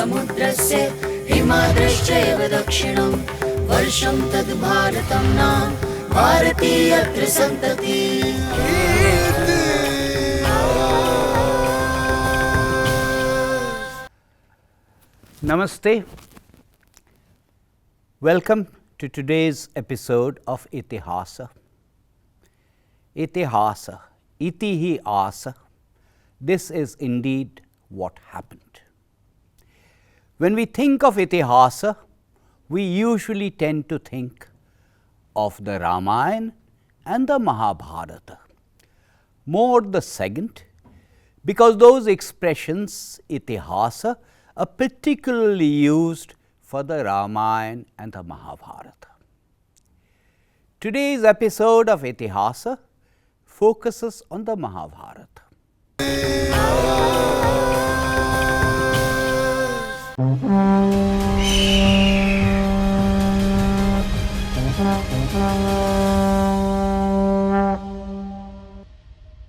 समुद्रस्य हिमाद्रश्चैव दक्षिणं वर्षं तद् भारतं नाम भारतीयत्र सन्तति। Namaste. Welcome to today's episode of Itihasa. Itihasa, itihi asa. This is indeed what happened. When we think of Itihasa, we usually tend to think of the Ramayana and the Mahabharata. More the second, because those expressions, Itihasa, are particularly used for the Ramayana and the Mahabharata. Today's episode of Itihasa focuses on the Mahabharata.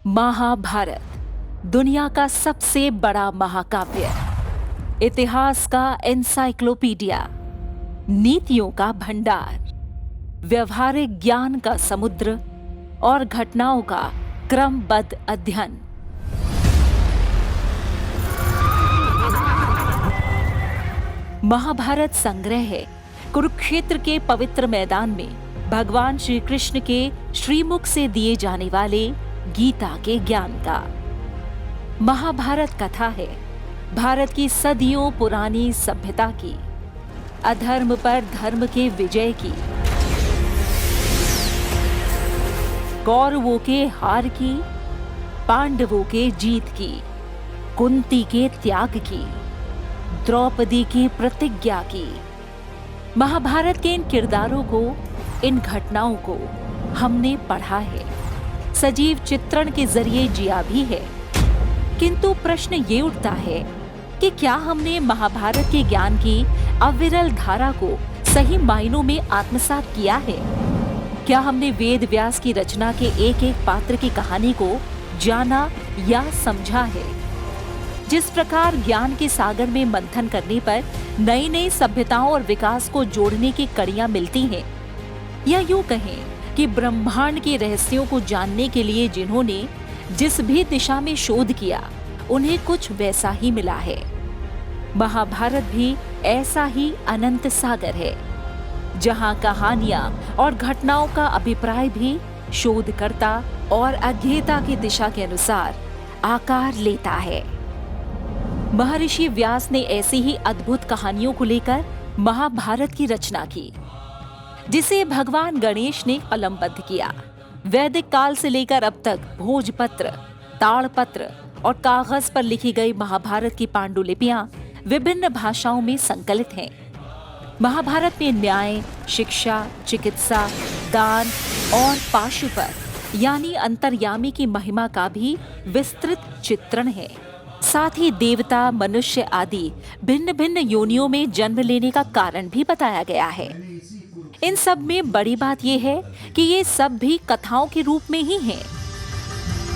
Mahabharat दुनिया का सबसे बड़ा महाकाव्य, इतिहास का encyclopedia, नीतियों का भंडार, व्यवहारिक ज्ञान का समुद्र और घटनाओं का क्रमबद्ध अध्ययन। महाभारत संग्रह है कुरुक्षेत्र के पवित्र मैदान में भगवान श्री कृष्ण के श्रीमुख से दिए जाने वाले गीता के ज्ञान का। महाभारत कथा है भारत की सदियों पुरानी सभ्यता की, अधर्म पर धर्म के विजय की, कौरवों के हार की, पांडवों के जीत की, कुंती के त्याग की, द्रौपदी की प्रतिज्ञा की। महाभारत के इन किरदारों को, इन घटनाओं को हमने पढ़ा है, सजीव चित्रण के जरिए जिया भी है। किंतु प्रश्न ये उठता है कि क्या हमने महाभारत के ज्ञान की अविरल धारा को सही मायनों में आत्मसात किया है? क्या हमने वेद व्यास की रचना के एक एक पात्र की कहानी को जाना या समझा है? जिस प्रकार ज्ञान के सागर में मंथन करने पर नई नई सभ्यताओं और विकास को जोड़ने की कड़ियां मिलती हैं, या यूं कहें कि ब्रह्मांड के रहस्यों को जानने के लिए जिन्होंने जिस भी दिशा में शोध किया, उन्हें कुछ वैसा ही मिला है। महाभारत भी ऐसा ही अनंत सागर है, जहां कहानियां और घटनाओं का अभिप्राय भी शोधकर्ता और अध्येता की दिशा के अनुसार आकार लेता है। महर्षि व्यास ने ऐसी ही अद्भुत कहानियों को लेकर महाभारत की रचना की, जिसे भगवान गणेश ने कलमबद्ध किया। वैदिक काल से लेकर अब तक भोजपत्र, ताड़पत्र और कागज पर लिखी गई महाभारत की पांडुलिपियां विभिन्न भाषाओं में संकलित हैं। महाभारत में न्याय, शिक्षा, चिकित्सा, दान और पाशुपत यानी अंतर्यामी की महिमा का भी विस्तृत चित्रण है। साथ ही देवता, मनुष्य आदि भिन्न भिन्न योनियों में जन्म लेने का कारण भी बताया गया है। इन सब में बड़ी बात यह है कि ये सब भी कथाओं के रूप में ही हैं।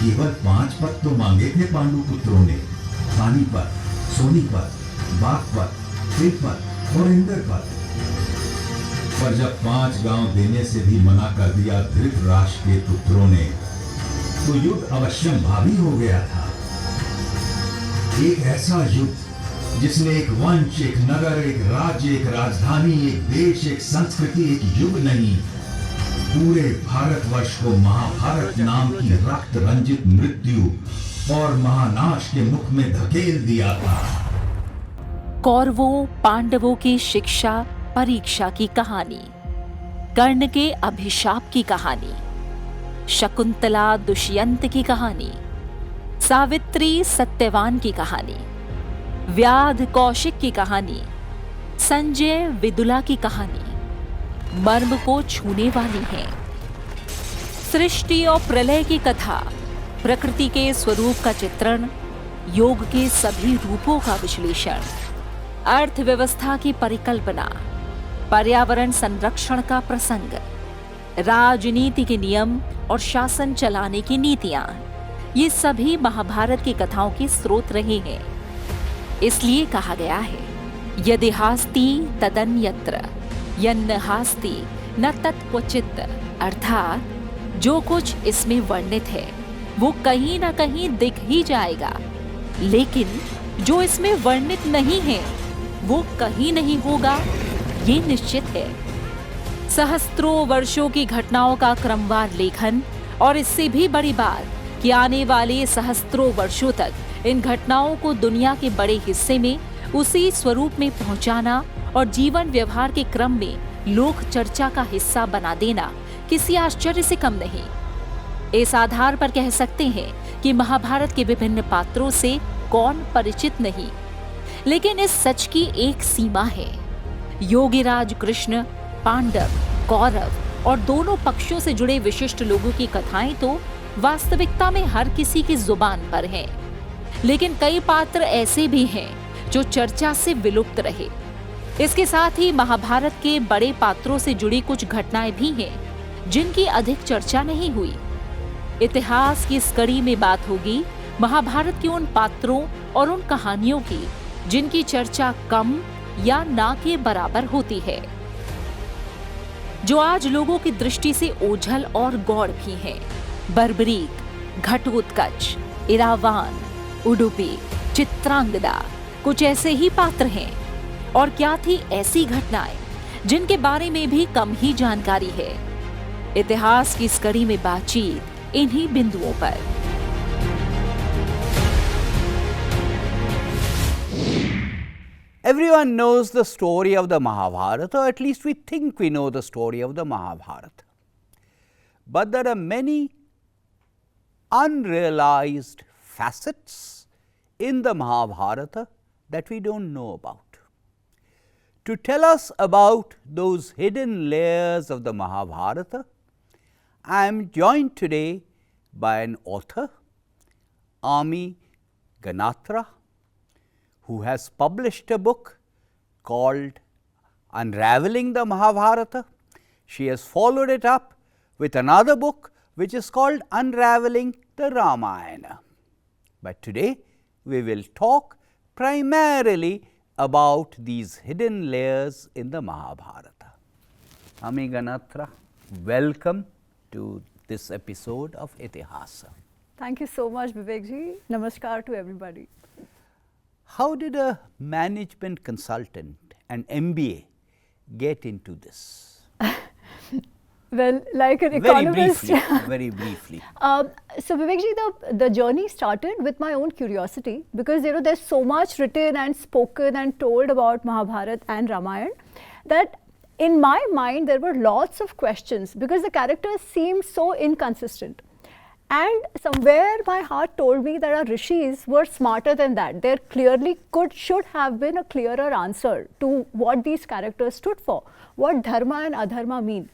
केवल 5 पद तो मांगे थे पांडु पुत्रों ने, पानीपत, सोनीपत, बागपत, त्रिपत और इंद्रपत। पर जब 5 गांव देने से भी मना कर दिया धृतराष्ट्र के पुत्रों ने, तो युद्ध अवश्यम भावी हो गया था। एक ऐसा युद्ध जिसने एक वंश, एक नगर, एक राज्य, एक राजधानी, एक देश, एक संस्कृति, एक युग नहीं, पूरे भारतवर्ष को महाभारत नाम की रक्त रंजित मृत्यु और महानाश के मुख में धकेल दिया था। कौरवों पांडवों की शिक्षा परीक्षा की कहानी, कर्ण के अभिशाप की कहानी, शकुंतला दुष्यंत की कहानी, सावित्री सत्यवान की कहानी, व्याध कौशिक की कहानी, संजय विदुला की कहानी मर्म को छूने वाली है। सृष्टि और प्रलय की कथा, प्रकृति के स्वरूप का चित्रण, योग के सभी रूपों का विश्लेषण, अर्थव्यवस्था की परिकल्पना, पर्यावरण संरक्षण का प्रसंग, राजनीति के नियम और शासन चलाने की नीतियां, ये सभी महाभारत की कथाओं के स्रोत रहे हैं। इसलिए कहा गया है यदि हास्ति तदन्यत्र यन्न हास्ति न तत्क्वचित्, अर्थात जो कुछ इसमें वर्णित है वो कहीं ना कहीं दिख ही जाएगा, लेकिन जो इसमें वर्णित नहीं है वो कहीं नहीं होगा, ये निश्चित है। सहस्त्रों वर्षों की घटनाओं का क्रमवार लेखन और इससे भी बड़ी बात कि आने वाले सहस्त्रों वर्षों तक इन घटनाओं को दुनिया के बड़े हिस्से में उसी स्वरूप में पहुंचाना और जीवन व्यवहार के क्रम में लोक चर्चा का हिस्सा बना देना किसी आश्चर्य से कम नहीं। इस आधार पर कह सकते हैं कि महाभारत के विभिन्न पात्रों से कौन परिचित नहीं, लेकिन इस सच की एक सीमा है। योगीराज कृष्ण, पांडव, कौरव और दोनों पक्षों से जुड़े विशिष्ट लोगों की कथाएं तो वास्तविकता में हर किसी की जुबान पर हैं, लेकिन कई पात्र ऐसे भी हैं जो चर्चा से विलुप्त रहे। इसके साथ ही महाभारत के बड़े पात्रों से जुड़ी कुछ घटनाएं भी हैं जिनकी अधिक चर्चा नहीं हुई। इतिहास की इस कड़ी में बात होगी महाभारत के उन पात्रों और उन कहानियों की जिनकी चर्चा कम या ना के बराबर होती है, जो आज लोगों की दृष्टि से ओझल और गौड़ भी हैं। बर्बरीक, घटोत्कच, इरावान, उडुपी, चित्रांगदा कुछ ऐसे ही पात्र हैं। और क्या थी ऐसी घटनाएं जिनके बारे में भी कम ही जानकारी है। इतिहास की इस कड़ी में बातचीत इन्हीं बिंदुओं पर। Everyone knows the story of the Mahabharata, or at least we think we know the story of the Mahabharata. But there are many unrealized facets in the Mahabharata that we don't know about. To tell us about those hidden layers of the Mahabharata, I am joined today by an author, Ami Ganatra, who has published a book called Unraveling the Mahabharata. She has followed it up with another book which is called Unraveling the Ramayana. But today we will talk primarily about these hidden layers in the Mahabharata. Ami Ganatra, welcome to this episode of Itihasa. Thank you so much, Vivek ji. Namaskar to everybody. How did a management consultant, an MBA, get into this? Well, like an economist. Very briefly. So Vivek ji, the journey started with my own curiosity, because there's so much written and spoken and told about Mahabharata and Ramayana that in my mind there were lots of questions because the characters seemed so inconsistent. And somewhere my heart told me that our rishis were smarter than that. There clearly should have been a clearer answer to what these characters stood for, what dharma and adharma mean.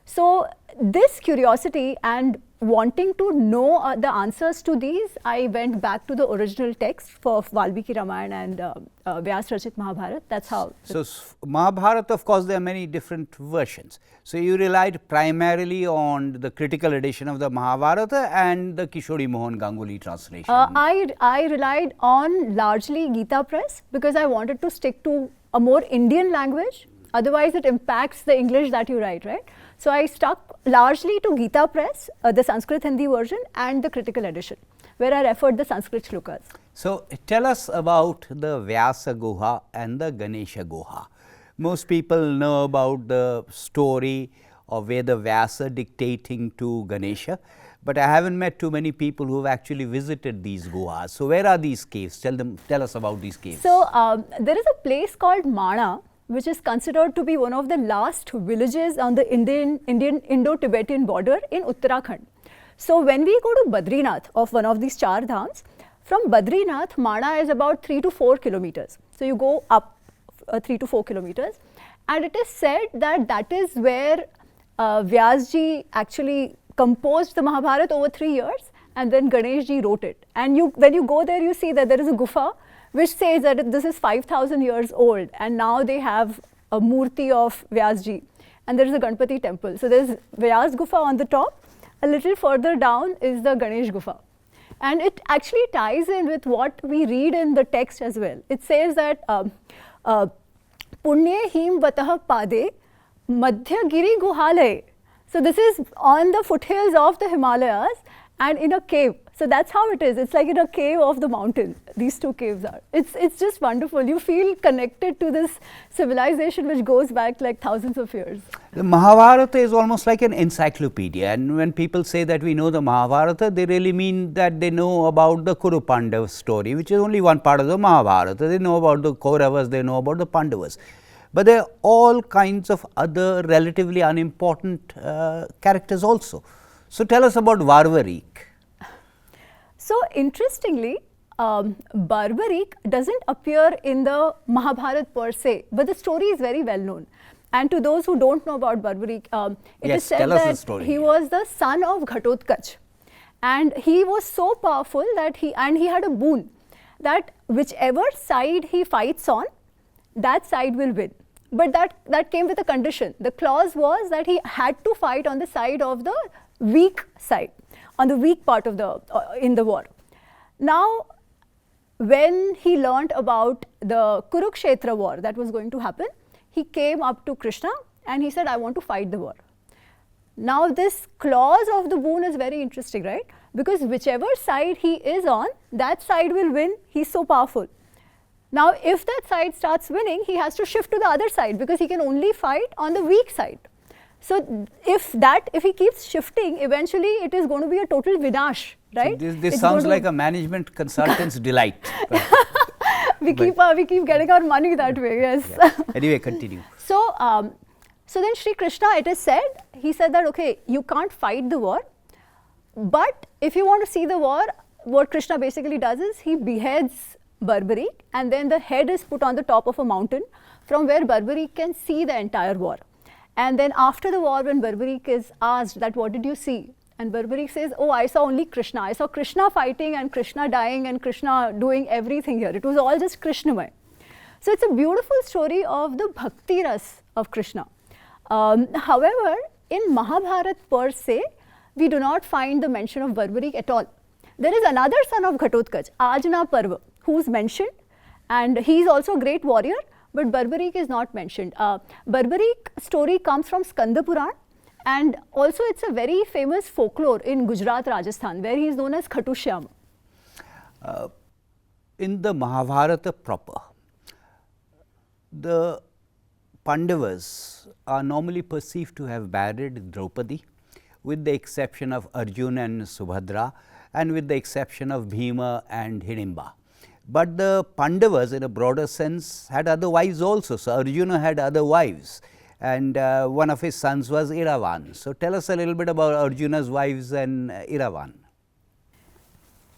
So this curiosity and wanting to know the answers to these, I went back to the original text for Valmiki Ramayana and Vyas Rachit Mahabharata. That's how. So Mahabharata, of course, there are many different versions. So you relied primarily on the critical edition of the Mahabharata and the Kishori Mohan Ganguly translation. I relied on largely Gita Press because I wanted to stick to a more Indian language. Otherwise, it impacts the English that you write, right? So I stuck largely to Gita Press, the Sanskrit Hindi version, and the critical edition, where I referred the Sanskrit shlokas. So tell us about the Vyasa Guha and the Ganesha Guha. Most people know about the story of Veda Vyasa dictating to Ganesha, but I haven't met too many people who have actually visited these guhas. So where are these caves? Tell us about these caves. So there is a place called Mana, which is considered to be one of the last villages on the Indo-Tibetan border in Uttarakhand. So when we go to Badrinath of one of these 4 dhams, from Badrinath, Mana is about 3 to 4 kilometers. So you go up 3 to 4 kilometers, and it is said that that is where Vyasji actually composed the Mahabharata over 3 years, and then Ganeshji wrote it. And when you go there, you see that there is a gufa which says that this is 5,000 years old, and now they have a murti of Vyasji, and there is a Ganpati temple. So there is Vyas Gufa on the top. A little further down is the Ganesh Gufa. And it actually ties in with what we read in the text as well. It says that Punye him vatah pade madhyagiri guhalay. So this is on the foothills of the Himalayas and in a cave. So that's how it is. It's like in a cave of the mountain. These two caves are. It's just wonderful. You feel connected to this civilization which goes back like thousands of years. The Mahabharata is almost like an encyclopedia, and when people say that we know the Mahabharata, they really mean that they know about the Kuru Pandava story, which is only one part of the Mahabharata. They know about the Kauravas, they know about the Pandavas. But there are all kinds of other relatively unimportant characters also. So tell us about Varvarik. So interestingly, Barbarik doesn't appear in the Mahabharata per se, but the story is very well known. And to those who don't know about Barbarik, it Yes, is said tell us the that story. he was the son of Ghatotkacha. And he was so powerful that he had a boon that whichever side he fights on, that side will win. But that came with a condition. The clause was that he had to fight on the side of the weak side, on the weak part of the in the war. Now, when he learnt about the Kurukshetra war that was going to happen, he came up to Krishna and he said, I want to fight the war. Now, this clause of the boon is very interesting, right? Because whichever side he is on, that side will win. He's so powerful. Now, if that side starts winning, he has to shift to the other side because he can only fight on the weak side. So, if he keeps shifting, eventually it is going to be a total vinash, right? So this sounds like a management consultant's delight. We keep getting our money that way, yes. Yeah. Anyway, continue. So, so then Sri Krishna, it is said, he said that, okay, you can't fight the war, but if you want to see the war, what Krishna basically does is he beheads Barbarik, and then the head is put on the top of a mountain from where Barbarik can see the entire war. And then after the war, when Barbarik is asked that what did you see? And Barbarik says, oh, I saw only Krishna. I saw Krishna fighting and Krishna dying and Krishna doing everything here. It was all just Krishnamay. So it's a beautiful story of the bhakti ras of Krishna. However, in Mahabharata per se, we do not find the mention of Barbarik at all. There is another son of Ghatotkacha, Ajna Parva, who is mentioned, and he is also a great warrior, but Barbarik is not mentioned. Barbarik story comes from Skanda Puran, and also it's a very famous folklore in Gujarat, Rajasthan, where he is known as Khatushyam. In the Mahabharata proper, the Pandavas are normally perceived to have married Draupadi, with the exception of Arjuna and Subhadra, and with the exception of Bhima and Hidimba. But the Pandavas, in a broader sense, had other wives also. So Arjuna had other wives, and one of his sons was Iravan. So tell us a little bit about Arjuna's wives and Iravan.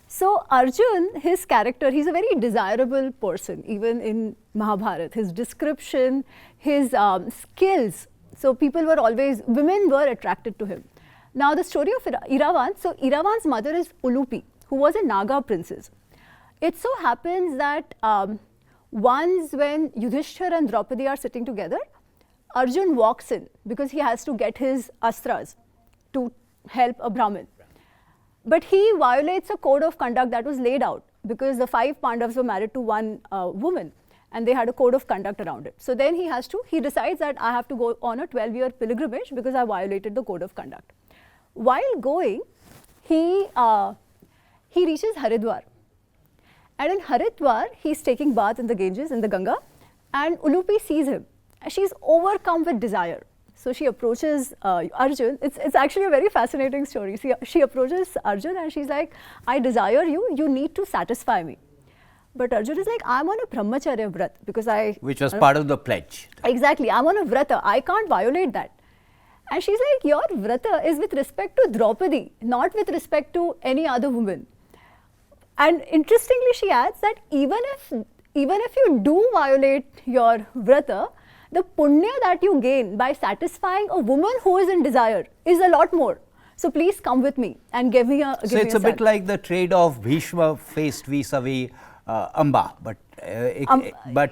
So Arjun, his character, he's a very desirable person, even in Mahabharata. His description, his skills. So people were always, women were attracted to him. Now the story of Iravan, so Iravan's mother is Ulupi, who was a Naga princess. It so happens that once when Yudhishthir and Draupadi are sitting together, Arjun walks in because he has to get his astras to help a Brahmin. But he violates a code of conduct that was laid out because the 5 Pandavas were married to one woman and they had a code of conduct around it. So then he decides that I have to go on a 12-year pilgrimage because I violated the code of conduct. While going, he reaches Haridwar. And in Haridwar, he's taking bath in the Ganges, in the Ganga, and Ulupi sees him. And she's overcome with desire. So she approaches Arjun. It's actually a very fascinating story. She approaches Arjun and she's like, I desire you, you need to satisfy me. But Arjun is like, I'm on a brahmacharya vrat because Which was part of the pledge. Exactly, I'm on a vrata, I can't violate that. And she's like, your vrata is with respect to Draupadi, not with respect to any other woman. And interestingly, she adds that even if you do violate your vrata, the punya that you gain by satisfying a woman who is in desire is a lot more. So please come with me and give me a So it's a bit like the trade-off Bhishma faced vis-a-vis Amba, but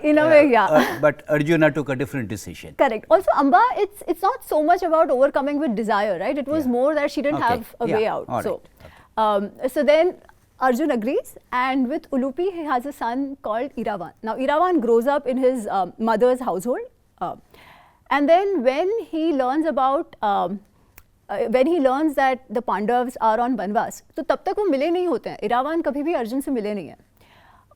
in a way, yeah. But Arjuna took a different decision. Correct. Also, Amba, it's not so much about overcoming with desire, right? It was more that she didn't have a way out. All So, right. so then Arjun agrees, and with Ulupi he has a son called Iravan. Now Iravan grows up in his mother's household, and then when he learns that the Pandavas are on Banvas, तो तब तक वो मिले नहीं होते हैं. इरावान कभी भी अर्जुन से मिले नहीं हैं.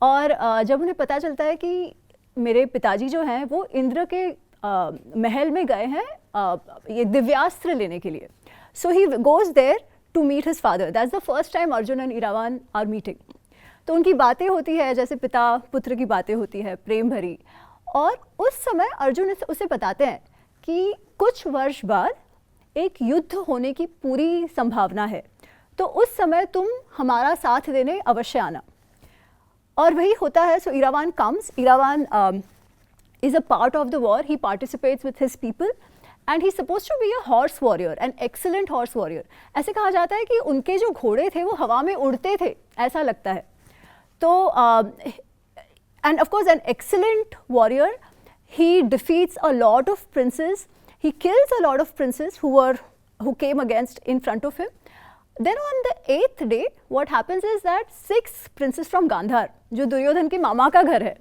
और जब उन्हें पता चलता है कि मेरे पिताजी जो हैं वो इंद्र के महल में गए हैं ये दिव्यास्त्र लेने के लिए. So he goes there to meet his father. That's the first time Arjun and Iravan are meeting. तो उनकी बातें होती है जैसे पिता पुत्र की बातें होती है प्रेम भरी. और उस समय अर्जुन उसे बताते हैं कि कुछ वर्ष बाद एक युद्ध होने की पूरी संभावना है, तो उस समय तुम हमारा साथ देने अवश्य आना. और वही होता है. So Iravan comes. Iravan is a part of the war. He participates with his people. And he's supposed to be a horse warrior, an excellent horse warrior. ऐसे कहा जाता है कि उनके जो घोड़े थे वो हवा में उड़ते थे, ऐसा लगता है. तो and of course an excellent warrior, he defeats a lot of princes. He kills a lot of princes who came against in front of him. Then on the 8th day, what happens is that 6 princes from Gandhar, जो दुर्योधन के मामा का घर है,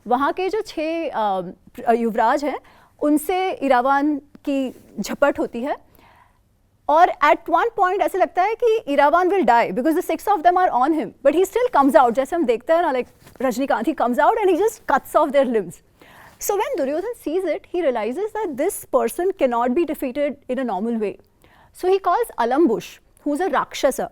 वहाँ के जो 6 युवराज हैं, उनसे इरावान की झपट होती है. और at one point ऐसे लगता है कि Iravan will die because the 6 of them are on him, but he still comes out. जैसे हम देखते हैं ना, like Rajnikant, he comes out and he just cuts off their limbs. So when Duryodhan sees it, he realizes that this person cannot be defeated in a normal way. So he calls Alambush, who's a Rakshasa,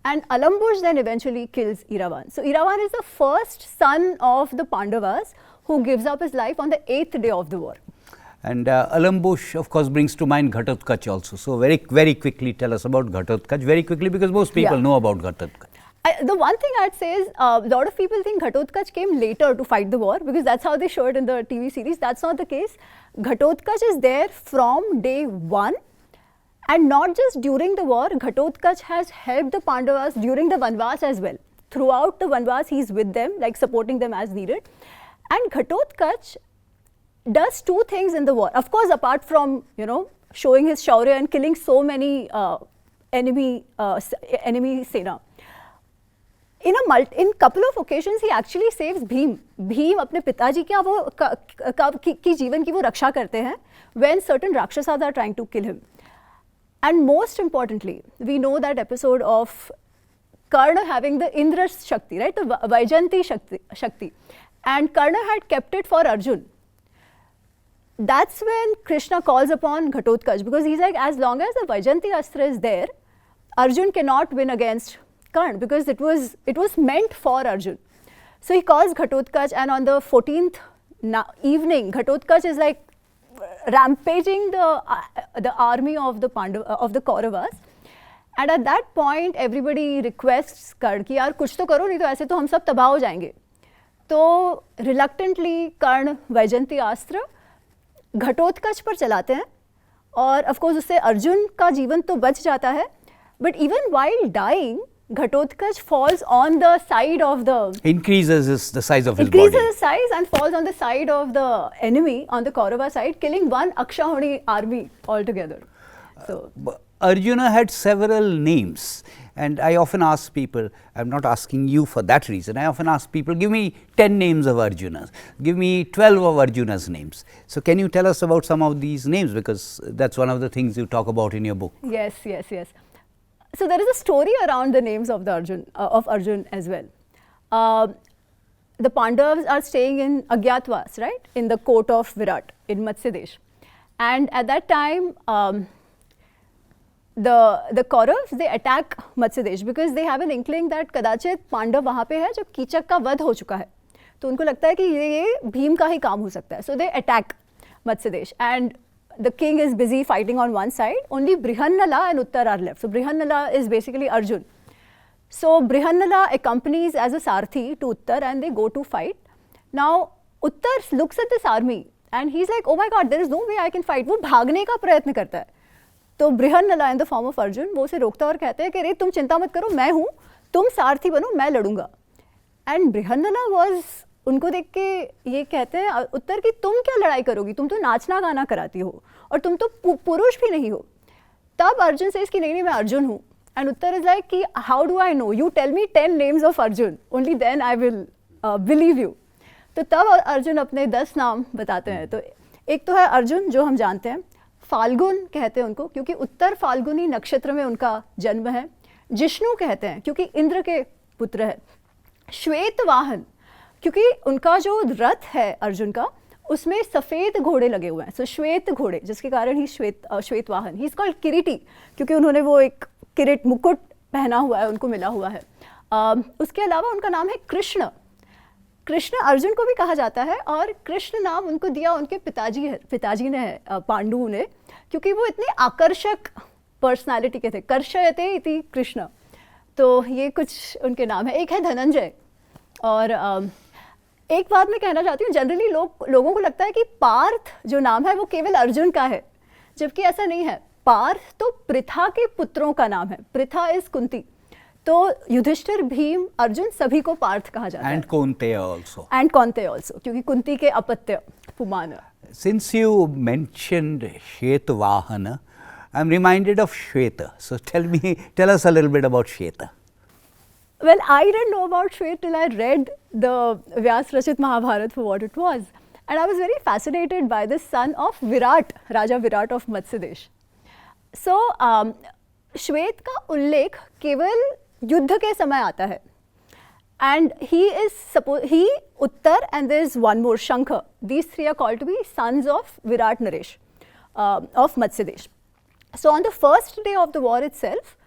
and Alambush then eventually kills Iravan. So Iravan is the first son of the Pandavas who gives up his life on the 8th day of the war. And Alambush, of course, brings to mind Ghatotkacha also. So very quickly tell us about Ghatotkacha, very quickly, because most people know about Ghatotkacha. The one thing I'd say is a lot of people think Ghatotkacha came later to fight the war because that's how they show it in the TV series. That's not the case. Ghatotkacha is there from day 1, and not just during the war. Ghatotkacha has helped the Pandavas during the Vanvas as well. Throughout the Vanvas, he's with them, like supporting them as needed. And Ghatotkacha does 2 things in the war. Of course, apart from, showing his shaurya and killing so many enemy sena. In couple of occasions, he actually saves Bhim. Bhim अपने पिताजी की जीवन की वो रक्षा करते हैं when certain Rakshasas are trying to kill him. And most importantly, we know that episode of Karna having the Indra Shakti, right? The Vaijanti Shakti. And Karna had kept it for Arjun. That's when Krishna calls upon Ghatotkacha, because he's like, as long as the Vaijanti Astra is there, Arjun cannot win against Karna, because it was meant for Arjun. So he calls Ghatotkacha, and on the 14th evening, Ghatotkacha is like rampaging the army of the Kauravas. And at that point, everybody requests Karna कि यार कुछ तो करो, नहीं तो ऐसे तो हम सब तबाह हो जाएंगे. तो reluctantly Karna वैजयंती अस्त्र घटोत्कच पर चलाते हैं, और ऑफ कोर्स उससे अर्जुन का जीवन तो बच जाता है, but even while dying Ghatotkacha falls on the side of the increases the size of his increases body. his size and falls on the side of the enemy on the Kaurava side, killing one Akshauhini army altogether. So Arjuna had several names, and I often ask people, I'm not asking you for that reason, I often ask people, give me 10 names of Arjunas, give me 12 of Arjuna's names. So can you tell us about some of these names, because that's one of the things you talk about in your book. Yes. So there is a story around the names of the Arjun as well. The Pandavas are staying in Agyatwas, right, in the court of Virat in Matsya Desh, and at that time the Kauravas, they attack Matsya Desh because they have an inkling that कदाचित पांडव वहाँ पे है जो कीचक का वध हो चुका है, तो उनको लगता है कि ये भीम का ही काम हो सकता है. So they attack Matsya Desh, and the king is busy fighting on one side. Only Brihannala and Uttar are left. So Brihannala is basically Arjun. So Brihannala accompanies as a Sarthi to Uttar, and they go to fight. Now Uttar looks at this army and he's like, oh my god, there is no way I can fight. वो भागने का प्रयत्न करता है. तो Brihannala in the form of Arjun वो उसे रोकता है और कहते हैं कि रे तुम चिंता मत करो, मैं हूँ, तुम सारथी बनो, मैं लड़ूंगा. And Brihannala was, उनको देख के ये कहते हैं उत्तर की तुम क्या लड़ाई करोगी, तुम तो नाचना गाना कराती हो और तुम तो पुरुष भी नहीं हो. तब अर्जुन से इसकी नहीं मैं अर्जुन हूँ, And Uttar is like, कि how do I know? You tell me 10 names of Arjun, only then I will believe you. तो तब अर्जुन अपने 10 नाम बताते हैं. तो एक तो है अर्जुन जो हम जानते हैं, फाल्गुन कहते हैं उनको क्योंकि उत्तर फाल्गुनी नक्षत्र में उनका जन्म है. जिष्णु कहते हैं क्योंकि इंद्र के पुत्र है. श्वेत वाहन क्योंकि उनका जो रथ है अर्जुन का उसमें सफ़ेद घोड़े लगे हुए हैं. सो श्वेत घोड़े जिसके कारण ही श्वेत वाहन. ही इज कॉल्ड किरीटी क्योंकि उन्होंने वो एक किरीट मुकुट पहना हुआ है, उनको मिला हुआ है. उसके अलावा उनका नाम है कृष्ण. कृष्ण अर्जुन को भी कहा जाता है और कृष्ण नाम उनको दिया उनके पिताजी ने है, पांडु ने, क्योंकि वो इतने आकर्षक पर्सनालिटी के थे. कर्षयते इति कृष्ण. तो ये कुछ उनके नाम है. एक है धनंजय. और एक बात मैं कहना चाहती हूँ, जनरली लोगों को लगता है कि पार्थ जो नाम है वो केवल अर्जुन का है, जबकि ऐसा नहीं है. पार्थ तो पृथा के पुत्रों का नाम है. पृथा इज कुंती. तो युधिष्ठिर, भीम, अर्जुन सभी को पार्थ कहा जाता है. And Kaunteya also. And Kaunteya also क्योंकि कुंती के अपत्य पुमान. Since you mentioned Shetavahana, I'm reminded of Shweta. So tell us a little bit about Shweta. Well, I didn't know about Shweta till I read the Vyas Rachit Mahabharat for what it was. And I was very fascinated by the son of Virat, Raja Virat of Matsya Desh. So, श्वेत का उल्लेख केवल युद्ध के समय आता है. And he, Uttar, and there is one more, Shankha. These three are called to be sons of Virat Naresh of Matsya Desh. So on the first day of the war itself,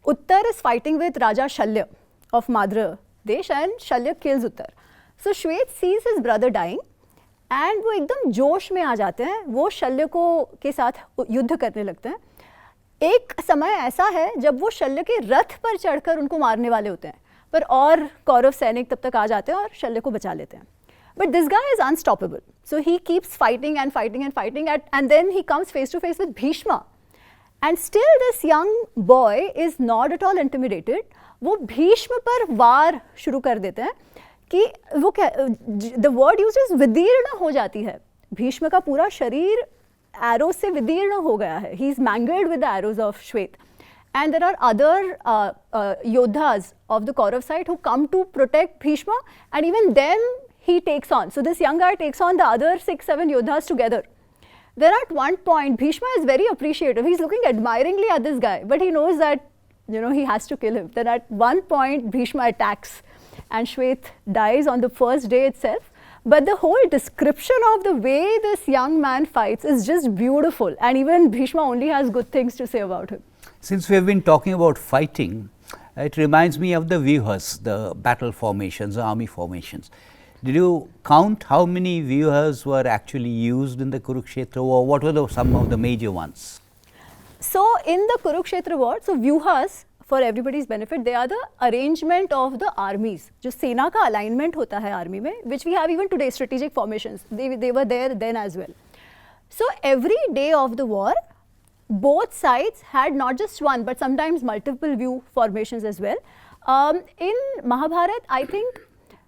Uttar is fighting with Raja Shalya of Madra Desh and Shalya kills Uttar. So Shwet sees his brother dying and वो एकदम जोश में आ जाते हैं. वो शल्य को के साथ युद्ध करने लगते हैं. एक समय ऐसा है जब वो शल्य के रथ पर चढ़कर उनको मारने वाले होते हैं, पर और कौरव सैनिक तब तक आ जाते हैं और शल्य को बचा लेते हैं. But this guy is unstoppable. So he keeps fighting and fighting and fighting and then he comes face to face with Bhishma. And still this young boy is not at all intimidated. वो भीष्म पर वार शुरू कर देते हैं कि वो the word used is विदीर्ण हो जाती है. भीष्म का पूरा शरीर एरो से विदीर्ण हो गया है. He is mangled with the arrows of Shwet. And there are other yodhas of the Kaurav side who come to protect Bhishma, and even them he takes on. So this young guy takes on the other 6-7 yodhas together. There at one point, Bhishma is very appreciative. He's looking admiringly at this guy, but he knows that, he has to kill him. Then at one point, Bhishma attacks, and Shwet dies on the first day itself. But the whole description of the way this young man fights is just beautiful, and even Bhishma only has good things to say about him. Since we have been talking about fighting, it reminds me of the vyuhas, the battle formations, the army formations. Did you count how many vyuhas were actually used in the Kurukshetra war? What were some of the major ones? So in the Kurukshetra war, so vyuhas, for everybody's benefit, they are the arrangement of the armies. जो सेना का alignment होता है army में, which we have even today, strategic formations. They were there then as well. So every day of the war, both sides had not just one but sometimes multiple view formations as well. In Mahabharat, I think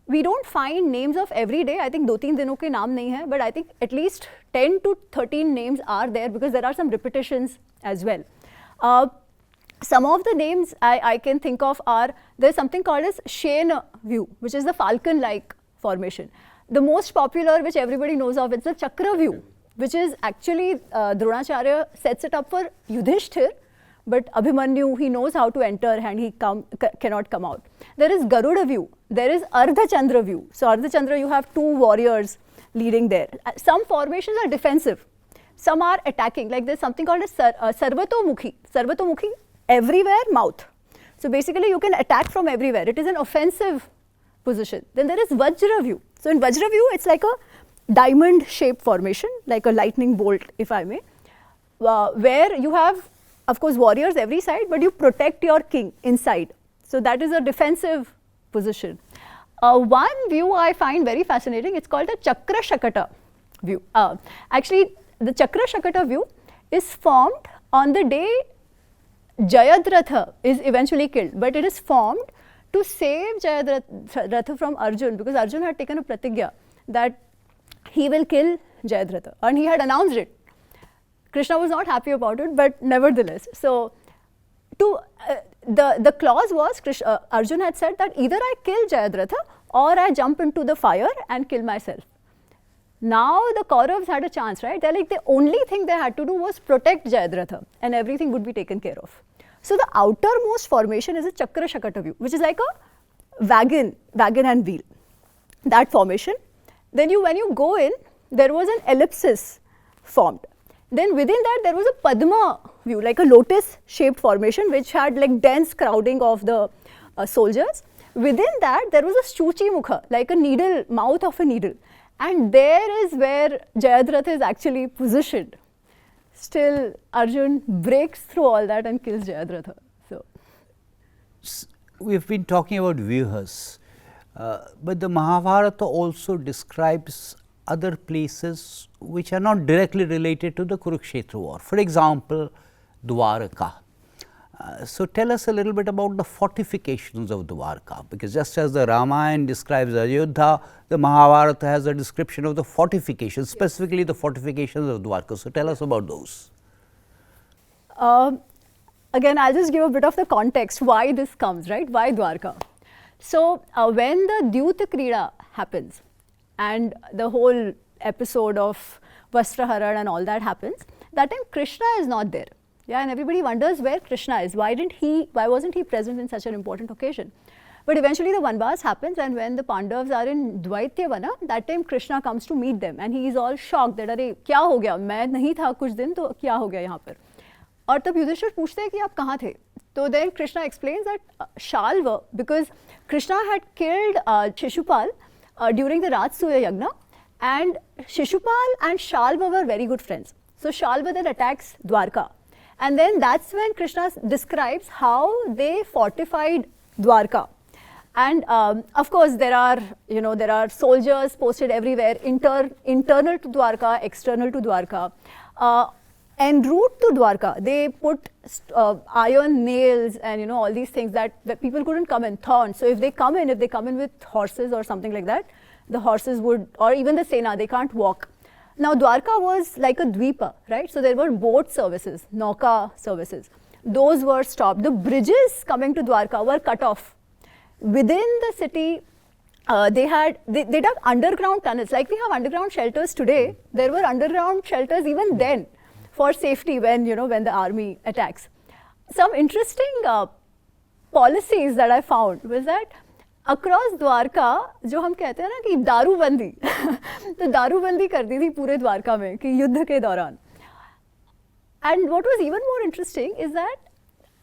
we don't find names of every day. I think 2-3 dinon ke naam nahi hai, but I think at least 10 to 13 names are there because there are some repetitions as well. Some of the names I can think of are, there's something called as Shena view, which is the falcon-like formation. The most popular, which everybody knows of, it's the Chakra view, which is actually Dronacharya sets it up for Yudhishthir, but Abhimanyu, he knows how to enter and he cannot come out. There is Garuda view, there is Ardha Chandra view. So Ardha Chandra, you have 2 warriors leading there. Some formations are defensive, some are attacking, like there's something called as Sarvatomukhi. Sarvatomukhi, everywhere mouth. So basically you can attack from everywhere. It is an offensive position. Then there is Vajra view. So in Vajra view, it's like a diamond shaped formation, like a lightning bolt, if I may, where you have, of course, warriors every side, but you protect your king inside. So that is a defensive position. One view I find very fascinating, it's called the Chakra Shakata view. Actually, the Chakra Shakata view is formed on the day Jayadratha is eventually killed, but it is formed to save Jayadratha from Arjun, because Arjun had taken a pratigya that he will kill Jayadratha, and he had announced it. Krishna was not happy about it, but nevertheless. So, the clause was Arjun had said that either I kill Jayadratha or I jump into the fire and kill myself. Now the Kauravas had a chance, right? They're like, the only thing they had to do was protect Jayadratha and everything would be taken care of. So the outermost formation is a Chakra Shakata view, which is like a wagon and wheel, that formation. Then when you go in, there was an ellipsis formed. Then within that there was a Padma view, like a lotus shaped formation which had like dense crowding of the soldiers. Within that there was a Shuchi Mukha, like a needle, mouth of a needle. And there is where Jayadratha is actually positioned. Still Arjun breaks through all that and kills Jayadratha. So we've been talking about Vyuhas, but the Mahabharata also describes other places which are not directly related to the Kurukshetra war. For example, Dwarka. So tell us a little bit about the fortifications of Dwarka, because just as the Ramayana describes Ayodhya, the Mahabharata has a description of the fortifications, specifically the fortifications of Dwarka. So tell us about those. Again, I'll just give a bit of the context why this comes, right? Why Dwarka? So when the Dyuta Krida happens and the whole episode of Vastraharan and all that happens, that time Krishna is not there. Yeah, and everybody wonders where Krishna is. Why wasn't he present in such an important occasion? But eventually the Vanvas happens, and when the Pandavas are in Dvaityavana, that time Krishna comes to meet them and he is all shocked that अरे क्या हो गया, मैं नहीं था कुछ दिन तो क्या हो गया यहाँ पर. और तब युधिष्ठिर पूछते हैं कि आप कहाँ थे. So then Krishna explains that Shalva, because Krishna had killed Shishupal during the Rajasuya Yagna, and Shishupal and Shalva were very good friends. So Shalva then attacks Dwarka. And then that's when Krishna describes how they fortified Dwarka. And of course there are soldiers posted everywhere, internal to Dwarka, external to Dwarka. En route to Dwarka, they put iron nails and all these things that people couldn't come in, thorns. So if they come in with horses or something like that, the horses would, or even the Sena, they can't walk. Now Dwarka was like a dvipa, right? So there were boat services, Nauka services. Those were stopped. The bridges coming to Dwarka were cut off. Within the city, they dug underground tunnels. Like we have underground shelters today, there were underground shelters even then for safety when the army attacks. Some interesting policies that I found was that across Dwarka, जो हम कहते हैं ना कि दारूबंदी, तो दारूबंदी कर दी थी पूरे द्वारका में कि युद्ध के दौरान. And what was even more interesting is that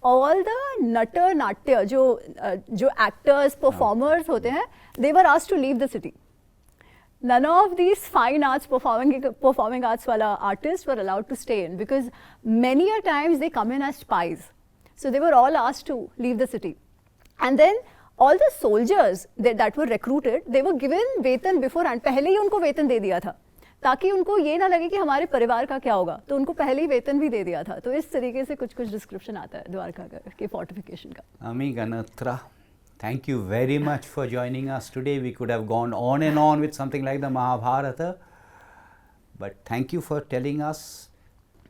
all the natta natya, जो actors, performers होते हैं, they were asked to leave the city. None of these fine arts, performing arts wala artists were allowed to stay in, because many a times they come in as spies. So they were all asked to leave the city. And then all the soldiers that were recruited, they were given वेतन beforehand. पहले ही उनको वेतन दे दिया था, ताकि उनको ये ना लगे कि हमारे परिवार का क्या होगा, तो उनको पहले ही वेतन भी दे दिया था. तो इस तरीके से कुछ डिस्क्रिप्शन आता है द्वारका के फोर्टिफिकेशन का. Ami Ganatra, thank you very much for joining us today. We could have gone on and on with something like the Mahabharata, but thank you for telling us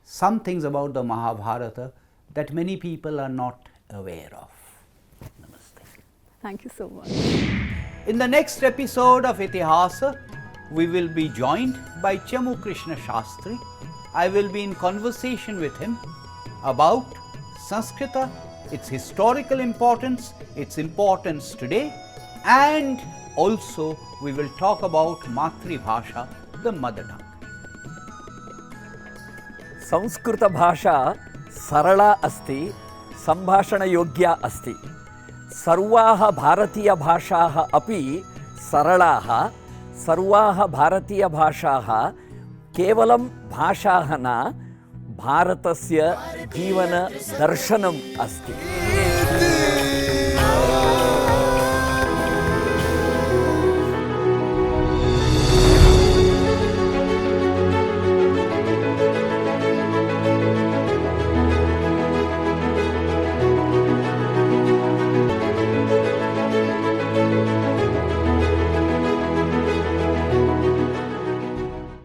some things about the Mahabharata that many people are not aware of. Thank you so much. In the next episode of Itihasa, we will be joined by Chamu Krishna Shastri. I will be in conversation with him about Sanskrita, its historical importance, its importance today, and also we will talk about Matri Bhasha, the mother tongue. Sanskrit भाषा सरला अस्ति, संभाषण योग्या अस्ति. सर्वाः भारतीय भाषाः अपि सरलाः. सर्वाः भारतीय भाषाः केवलं भाषाः न, भारतस्य जीवन दर्शनम् अस्ति.